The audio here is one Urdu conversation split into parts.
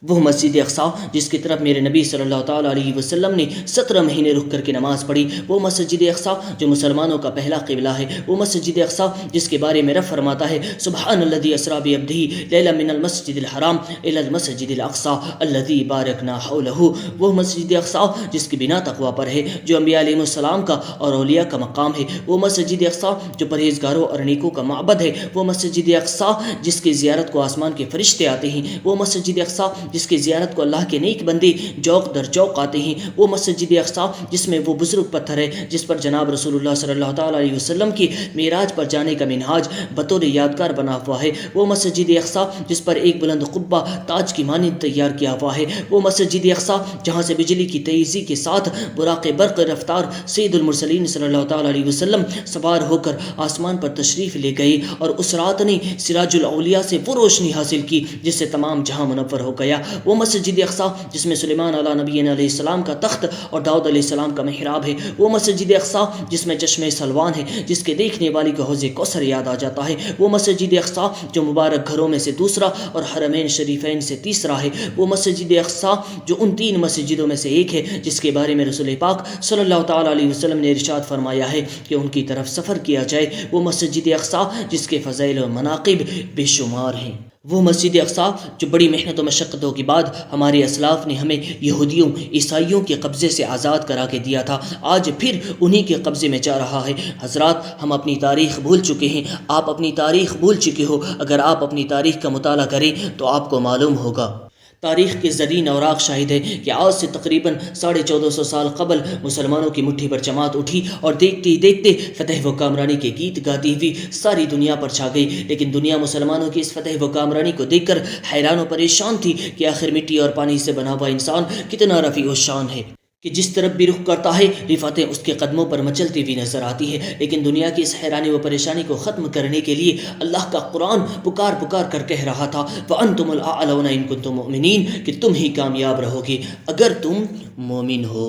وہ مسجد اقصی جس کی طرف میرے نبی صلی اللہ تعالیٰ علیہ وسلم نے 17 مہینے رک کر کے نماز پڑھی، وہ مسجد اقصی جو مسلمانوں کا پہلا قبلہ ہے، وہ مسجد اقصی جس کے بارے میں رب فرماتا ہے سبحان الذی اسری بعبدہ لیلا من المسجد الحرام الی المسجد الاقصی الذی بارکنا حولہ، وہ مسجد اقصی جس کی بنا تقوی پر ہے، جو انبیاء علیہ السلام کا اور اولیاء کا مقام ہے، وہ مسجد اقصی جو پرہیزگاروں اور نیکوں کا معبد ہے، وہ مسجد اقصی جس کی زیارت کو آسمان کے فرشتے آتے ہیں، وہ مسجد اقصی جس کی زیارت کو اللہ کے نیک بندے جوق در جوق آتے ہیں، وہ مسجد اقصی جس میں وہ بزرگ پتھر ہے جس پر جناب رسول اللہ صلی اللہ تعالیٰ علیہ وسلم کی معراج پر جانے کا منہاج بطور یادگار بنا ہوا ہے، وہ مسجد اقصی جس پر ایک بلند قبہ تاج کی مانند تیار کیا ہوا ہے، وہ مسجد اقصی جہاں سے بجلی کی تیزی کے ساتھ براق برق رفتار سید المرسلین صلی اللہ تعالیٰ علیہ وسلم سوار ہو کر آسمان پر تشریف لے گئے، اور اس رات نے سراج الاولیاء سے وہ روشنی حاصل کی جس سے تمام جہاں منور ہو گیا، وہ مسجد اقصی جس میں سلیمان علیہ نبی علیہ السلام کا تخت اور داؤد علیہ السلام کا محراب ہے، وہ مسجد اقصی جس میں چشمہ سلوان ہے جس کے دیکھنے والی کو حوض کوثر یاد آ جاتا ہے، وہ مسجد اقصی جو مبارک گھروں میں سے دوسرا اور حرمین شریفین سے تیسرا ہے، وہ مسجد اقصی جو ان 3 مسجدوں میں سے ایک ہے جس کے بارے میں رسول پاک صلی اللہ تعالیٰ علیہ وسلم نے ارشاد فرمایا ہے کہ ان کی طرف سفر کیا جائے، وہ مسجد اقصی جس کے فضائل و مناقب بے شمار ہیں، وہ مسجد اقصی جو بڑی محنت و مشقتوں کے بعد ہمارے اسلاف نے ہمیں یہودیوں عیسائیوں کے قبضے سے آزاد کرا کے دیا تھا، آج پھر انہی کے قبضے میں جا رہا ہے۔ حضرات، ہم اپنی تاریخ بھول چکے ہیں، آپ اپنی تاریخ بھول چکے ہو، اگر آپ اپنی تاریخ کا مطالعہ کریں تو آپ کو معلوم ہوگا۔ تاریخ کے زرین اوراق شاہد ہے کہ آج سے تقریباً 1450 سال قبل مسلمانوں کی مٹھی پر جماعت اٹھی اور دیکھتے ہی دیکھتے فتح و کامرانی کے گیت گاتی ہوئی ساری دنیا پر چھا گئی، لیکن دنیا مسلمانوں کی اس فتح و کامرانی کو دیکھ کر حیران و پریشان تھی کہ آخر مٹی اور پانی سے بنا ہوا انسان کتنا رفیع الشان ہے کہ جس طرف بھی رخ کرتا ہے رفعتیں اس کے قدموں پر مچلتی ہوئی نظر آتی ہے، لیکن دنیا کی اس حیرانی و پریشانی کو ختم کرنے کے لیے اللہ کا قرآن پکار پکار کر کہہ رہا تھا وَأَنْتُمُ الْأَعْلَوْنَ إِن كُنتُم مُؤْمِنِينَ کہ تم ہی کامیاب رہو گے اگر تم مومن ہو۔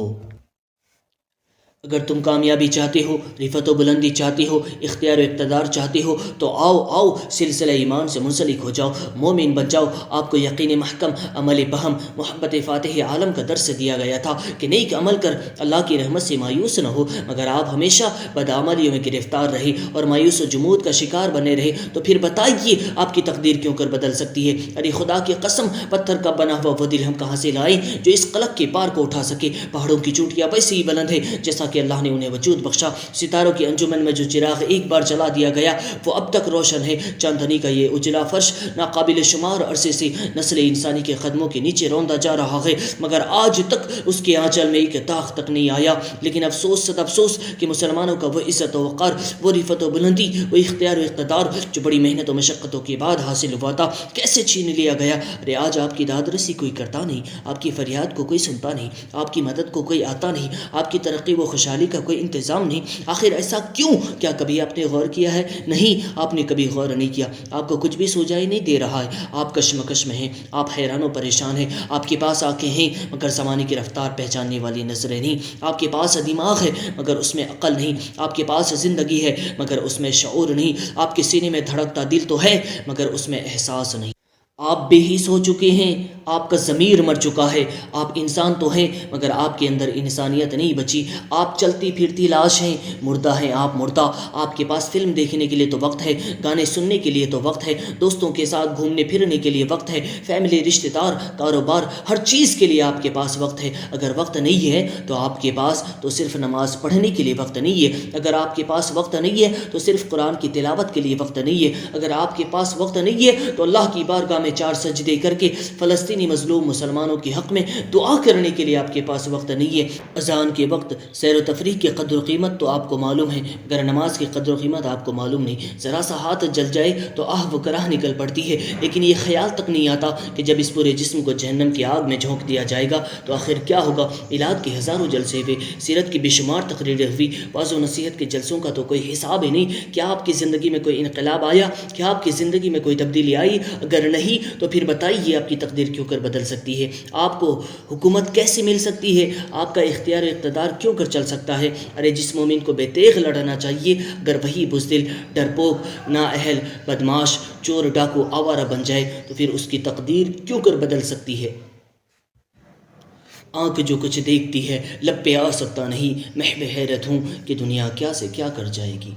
اگر تم کامیابی چاہتے ہو، رفعت و بلندی چاہتے ہو، اختیار و اقتدار چاہتے ہو تو آؤ سلسلہ ایمان سے منسلک ہو جاؤ، مومن بن جاؤ۔ آپ کو یقین محکم، عمل بہم، محبت فاتح عالم کا درس دیا گیا تھا کہ نیک عمل کر اللہ کی رحمت سے مایوس نہ ہو، مگر آپ ہمیشہ بدعملیوں میں گرفتار رہے اور مایوس و جمود کا شکار بنے رہے، تو پھر بتائیے آپ کی تقدیر کیوں کر بدل سکتی ہے؟ ارے خدا کی قسم، پتھر کا بنا ہوا وہ دل ہم کہاں سے لائیں جو اس قلق کے پار کو اٹھا سکے؟ پہاڑوں کی چوٹیاں ویسے ہی بلند ہے جیسا کہ اللہ نے انہیں وجود بخشا، ستاروں کی انجمن میں جو چراغ ایک بار جلا دیا گیا وہ اب تک روشن ہے، چاندنی کا یہ اجلا فرش ناقابل شمار عرصے سے نسل انسانی کے قدموں کے نیچے روندا جا رہا ہے، مگر آج تک اس کے آنچل میں ایک داغ تک نہیں آیا۔ لیکن افسوس صد افسوس کہ مسلمانوں کا وہ عزت و وقار، وہ رفعت و بلندی، وہ اختیار و اقتدار جو بڑی محنت و مشقتوں کے بعد حاصل ہوا تھا کیسے چھین لیا گیا۔ ارے آج آپ کی داد رسی کوئی کرتا نہیں، آپ کی فریاد کو کوئی سنتا نہیں، آپ کی مدد کو کوئی آتا نہیں، آپ کی ترقی و خوشحالی کا کوئی انتظام نہیں۔ آخر ایسا کیوں؟ کیا کبھی آپ نے غور کیا ہے؟ نہیں، آپ نے کبھی غور نہیں کیا، آپ کو کچھ بھی سوجائی نہیں دے رہا ہے، آپ کشمکش میں ہیں، آپ حیران و پریشان ہیں، آپ کے پاس آنکھیں ہیں مگر زمانے کی رفتار پہچاننے والی نظریں نہیں، آپ کے پاس دماغ ہے مگر اس میں عقل نہیں، آپ کے پاس زندگی ہے مگر اس میں شعور نہیں، آپ کے سینے میں دھڑکتا دل تو ہے مگر اس میں احساس نہیں۔ آپ بے حس ہو چکے ہیں، آپ کا ضمیر مر چکا ہے، آپ انسان تو ہیں مگر آپ کے اندر انسانیت نہیں بچی، آپ چلتی پھرتی لاش ہیں، مردہ ہیں آپ، مردہ۔ آپ کے پاس فلم دیکھنے کے لیے تو وقت ہے، گانے سننے کے لیے تو وقت ہے، دوستوں کے ساتھ گھومنے پھرنے کے لیے وقت ہے، فیملی، رشتہ دار، کاروبار، ہر چیز کے لیے آپ کے پاس وقت ہے۔ اگر وقت نہیں ہے تو آپ کے پاس تو صرف نماز پڑھنے کے لیے وقت نہیں ہے، اگر آپ کے پاس وقت نہیں ہے تو صرف قرآن کی تلاوت کے لیے وقت نہیں ہے، اگر آپ کے پاس وقت نہیں ہے تو اللہ کی بارگاہ میں 4 سجدے کر کے فلسطینی مظلوم مسلمانوں کے حق میں دعا کرنے کے لیے آپ کے پاس وقت نہیں ہے۔ اذان کے وقت سیر و تفریح کی قدر و قیمت تو آپ کو معلوم ہے مگر نماز کی قدر و قیمت آپ کو معلوم نہیں۔ ذرا سا ہاتھ جل جائے تو آہ و کرہ نکل پڑتی ہے، لیکن یہ خیال تک نہیں آتا کہ جب اس پورے جسم کو جہنم کی آگ میں جھونک دیا جائے گا تو آخر کیا ہوگا۔ میلاد کے ہزاروں جلسے ہوئے، سیرت کی بے شمار تقریریں ہوئی، واعظ و نصیحت کے جلسوں کا تو کوئی حساب ہی نہیں۔ کیا آپ کی زندگی میں کوئی انقلاب آیا؟ کیا آپ کی زندگی میں کوئی تبدیلی آئی؟ اگر نہیں نہیں تو پھر بتائیے آپ کی تقدیر کیوں کر بدل سکتی ہے؟ آپ کو حکومت کیسے مل سکتی ہے؟ آپ کا اختیار و اقتدار کیوں کر چل سکتا ہے؟ ارے جس مومن کو بے تیغ لڑنا چاہیے، اگر وہی بزدل، ڈرپوک، نااہل، بدماش، چور، ڈاکو، آوارہ بن جائے تو پھر اس کی تقدیر کیوں کر بدل سکتی ہے؟ آنکھ جو کچھ دیکھتی ہے لب پہ آ سکتا نہیں، محو حیرت ہوں کہ دنیا کیا سے کیا کر جائے گی۔